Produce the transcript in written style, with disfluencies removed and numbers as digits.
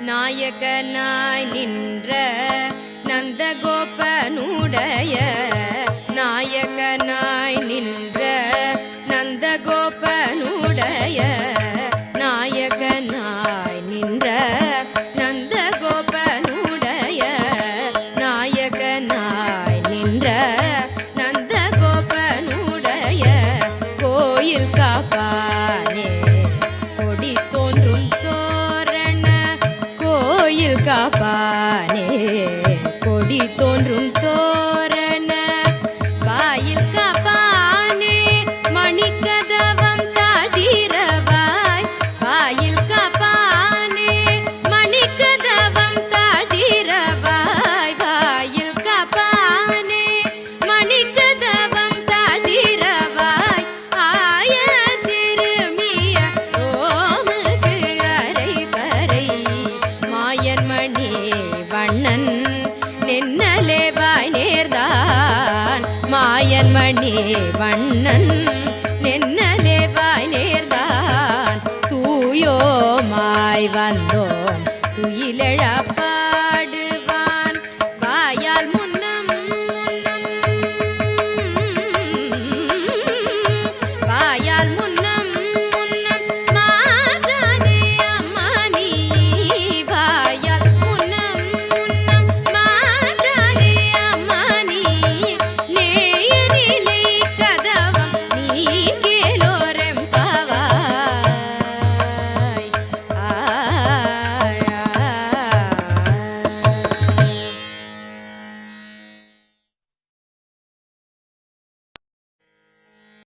நாயகனாய் நின்ற நந்தகோபனுடைய நாயகனாய் நின்ற நந்தகோபனுடைய நாயகனாய் நின்ற நந்தகோபனுடைய நாயகனாய் நின்ற நந்தகோபனுடைய கோயில் காப்பானே கொடி தோன்றும் தோரண கோயில் காப்பானே கொடி தோன்றும் தோரண வாயில் காப்பானே மணிக்கதவம் தாழ்த்திரவாய் வாயில் காப்பானே மணிக்கதவம் தாழ்த்திரவாய் வாயில் காப்பானே மணிக்கதவம் தாழ்த்திரவாய் ஆய சிறுமிய ரோமுக்கு அரைபறை மாயன் மணி வண்ணன் நென்னலேவாய் நேர்தான் மாயன் மணி வண்ணன் நென்னலேவாய் நேர்தான் தூயோமாய் வந்தோம் துயிலெழப்ப